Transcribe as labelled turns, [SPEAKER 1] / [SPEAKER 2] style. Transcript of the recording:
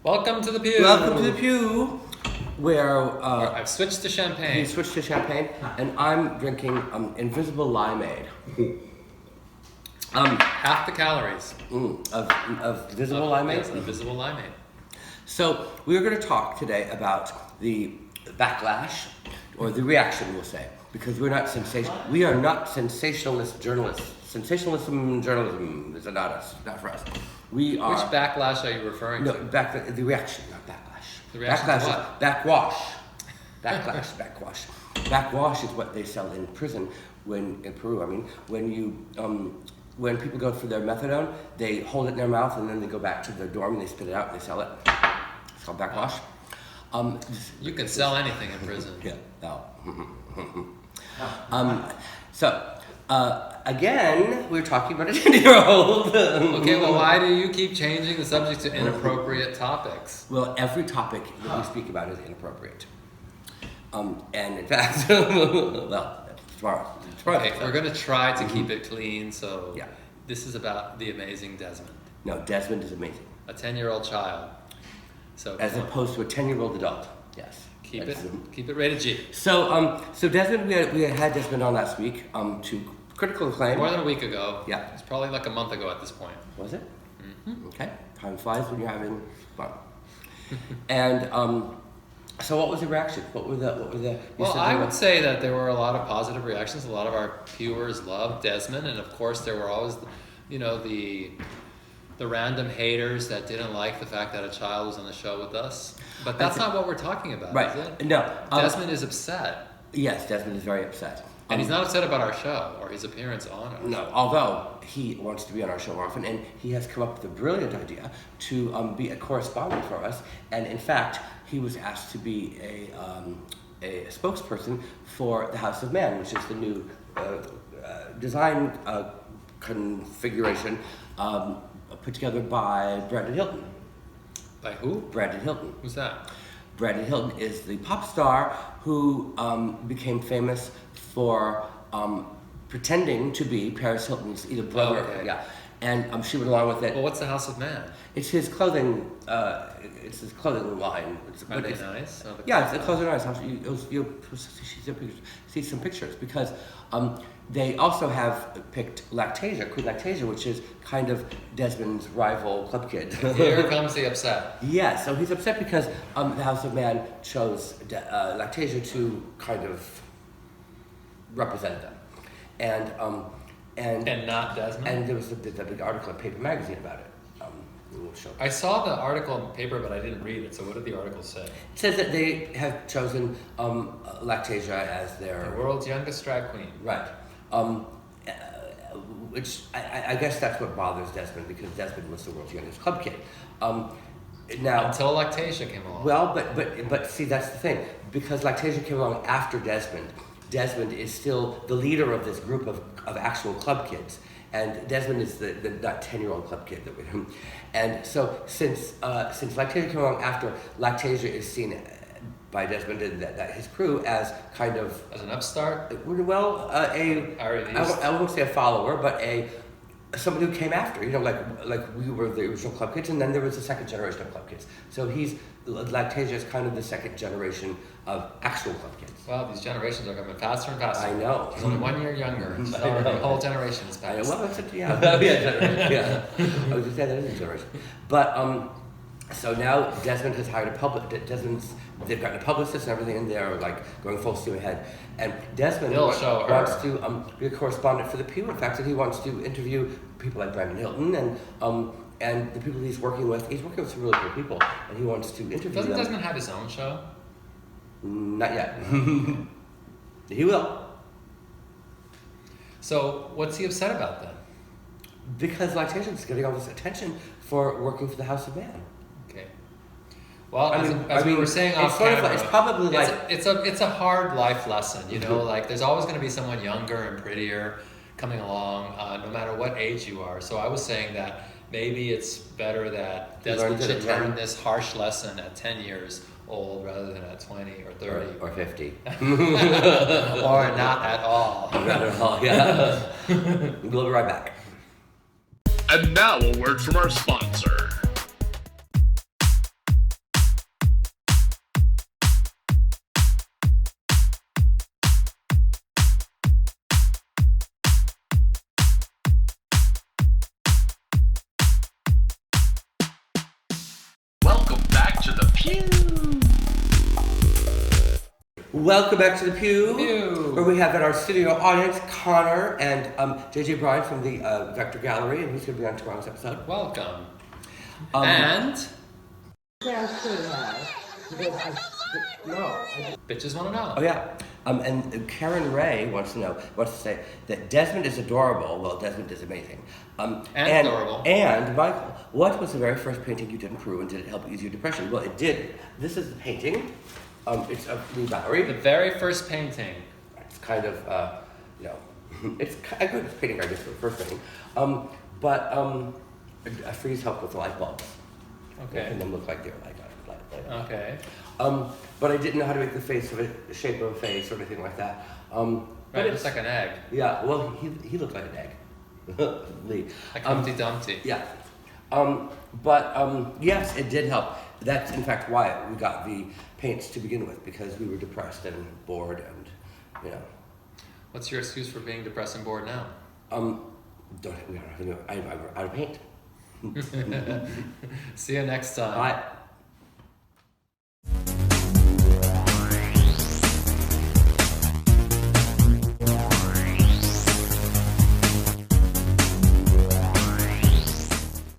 [SPEAKER 1] Welcome to the Peew.
[SPEAKER 2] Welcome to the Peew, where
[SPEAKER 1] I've switched to champagne.
[SPEAKER 2] you switched to champagne, and I'm drinking Invisible Limeade.
[SPEAKER 1] Half the calories.
[SPEAKER 2] Of Visible Limeade.
[SPEAKER 1] Yes, Invisible Limeade.
[SPEAKER 2] So we're going to talk today about the backlash, or the reaction, we'll say, because we are not sensationalist journalists. Sensationalism journalism is not us, not for us. We are.
[SPEAKER 1] Which backlash are you referring to?
[SPEAKER 2] The reaction, not backlash.
[SPEAKER 1] The reaction
[SPEAKER 2] backlash
[SPEAKER 1] to
[SPEAKER 2] is
[SPEAKER 1] what?
[SPEAKER 2] backwash. Backlash, backwash. Backwash is what they sell in prison in Peru. I mean, when people go for their methadone, they hold it in their mouth and then they go back to their dorm and they spit it out and they sell it. It's called backwash.
[SPEAKER 1] You can sell anything in prison.
[SPEAKER 2] Yeah. Again, we're talking about a 10-year-old.
[SPEAKER 1] Okay, well, why do you keep changing the subject to inappropriate topics?
[SPEAKER 2] Well, every topic that we speak about is inappropriate. And in fact, well, tomorrow.
[SPEAKER 1] Okay, we're going to try to keep it clean, so
[SPEAKER 2] Yeah.
[SPEAKER 1] this is about the amazing Desmond.
[SPEAKER 2] No, Desmond is amazing.
[SPEAKER 1] A 10-year-old child. So
[SPEAKER 2] As opposed to a 10-year-old adult. Yes.
[SPEAKER 1] keep it rated G.
[SPEAKER 2] So Desmond, we had Desmond on last week to critical acclaim.
[SPEAKER 1] More than a week ago.
[SPEAKER 2] Yeah.
[SPEAKER 1] It's probably like a month ago at this point.
[SPEAKER 2] Was it?
[SPEAKER 1] Mm-hmm.
[SPEAKER 2] Okay. Time flies when you're having fun. And so what was the reaction? What were the?
[SPEAKER 1] Well, I would say that there were a lot of positive reactions. A lot of our viewers loved Desmond, and of course there were always, the random haters that didn't like the fact that a child was on the show with us. But that's not what we're talking about,
[SPEAKER 2] Right.
[SPEAKER 1] is it?
[SPEAKER 2] No.
[SPEAKER 1] Desmond is upset.
[SPEAKER 2] Yes, Desmond is very upset.
[SPEAKER 1] And he's not upset about our show or his appearance on it.
[SPEAKER 2] No, although he wants to be on our show often, and he has come up with a brilliant idea to be a correspondent for us. And in fact, he was asked to be a spokesperson for the House of Man, which is the new design configuration put together by Brandon Hilton.
[SPEAKER 1] By who?
[SPEAKER 2] Brandon Hilton.
[SPEAKER 1] Who's that?
[SPEAKER 2] Brandon Hilton is the pop star who became famous for pretending to be Paris Hilton's either brother.
[SPEAKER 1] Oh, okay.
[SPEAKER 2] Yeah, and she went along with it.
[SPEAKER 1] Well, what's the House of Man?
[SPEAKER 2] It's his clothing. It's his clothing line.
[SPEAKER 1] Are they nice?
[SPEAKER 2] Yeah, it's a clothing line. You'll see some pictures because they also have picked Lactasia, Queen Lactasia, which is kind of Desmond's rival club kid.
[SPEAKER 1] Here comes the upset.
[SPEAKER 2] Yeah, so he's upset because the House of Man chose Lactasia to kind of represent them, and
[SPEAKER 1] not Desmond.
[SPEAKER 2] and there was the big article in Paper Magazine about it. We'll show.
[SPEAKER 1] I saw the article in the paper, but I didn't read it. So what did the article say?
[SPEAKER 2] It says that they have chosen Lactasia as their
[SPEAKER 1] The world's youngest drag queen.
[SPEAKER 2] right. Which I guess that's what bothers Desmond, because Desmond was the world's youngest club kid. Now,
[SPEAKER 1] Until Lactasia came along.
[SPEAKER 2] well, but see, that's the thing, because Lactasia came along after Desmond. Desmond is still the leader of this group of actual club kids, and Desmond is the not 10-year-old club kid that we know. And so since Lactasia came along after, Lactasia is seen by Desmond and that his crew as kind of
[SPEAKER 1] As an upstart.
[SPEAKER 2] well I won't say a follower, but somebody who came after, like we were the original club kids, and then there was a second generation of club kids. So Lactasia is kind of the second generation of actual club kids.
[SPEAKER 1] Wow, these generations are coming faster and faster.
[SPEAKER 2] I know.
[SPEAKER 1] He's only 1 year younger. So the whole generation is
[SPEAKER 2] I know.
[SPEAKER 1] passed.
[SPEAKER 2] Well, that's generation. Yeah. I was just saying that is a generation. But so now Desmond has hired they've gotten a publicist and everything, and they're like going full steam ahead. And Desmond wants to be a correspondent for the Peeew. In fact, that he wants to interview people like Brandon Hilton and the people he's working with. He's working with some really cool people, and he wants to interview them.
[SPEAKER 1] Doesn't Desmond have his own show?
[SPEAKER 2] Not yet. He will.
[SPEAKER 1] So what's he upset about then?
[SPEAKER 2] Because Lactasia is getting all this attention for working for the House of Man.
[SPEAKER 1] Okay. Well, as we were saying off camera,
[SPEAKER 2] it's probably like
[SPEAKER 1] it's a hard life lesson, like there's always going to be someone younger and prettier coming along, no matter what age you are. So I was saying that maybe it's better that Desmond should learn this harsh lesson at 10 years old rather than at 20 or 30.
[SPEAKER 2] Or 50.
[SPEAKER 1] Or not at all.
[SPEAKER 2] Not at all, yeah. We'll be right back.
[SPEAKER 3] And now a word from our sponsor.
[SPEAKER 2] Welcome back to the Peew,
[SPEAKER 1] Peew.
[SPEAKER 2] where we have at our studio audience Connor and JJ Bryan from the Vector Gallery, and he's going to be on tomorrow's episode.
[SPEAKER 1] Welcome. And
[SPEAKER 2] Yeah, I should have.
[SPEAKER 1] bitches want to know.
[SPEAKER 2] Oh yeah. And Karen Ray wants to say that Desmond is adorable. Well, Desmond is amazing.
[SPEAKER 1] And adorable.
[SPEAKER 2] And Michael, what was the very first painting you did in Peru, and did it help ease your depression? Well, it did. This is the painting. It's of Lee Bowery.
[SPEAKER 1] The very first painting.
[SPEAKER 2] It's kind of, it's a good painting, I guess, for the first painting. But a freeze helped with the light bulbs.
[SPEAKER 1] Okay.
[SPEAKER 2] Making them look like they're light.
[SPEAKER 1] Okay.
[SPEAKER 2] But I didn't know how to make the face of the shape of a face or anything like that.
[SPEAKER 1] Right, it's like an egg.
[SPEAKER 2] Yeah, well, he looked like an egg. Lee.
[SPEAKER 1] Like Humpty Dumpty.
[SPEAKER 2] Yeah. Yes, it did help. That's in fact why we got the paints to begin with, because we were depressed and bored and,
[SPEAKER 1] What's your excuse for being depressed and bored now?
[SPEAKER 2] I'm out of paint.
[SPEAKER 1] See you next time.
[SPEAKER 2] Bye.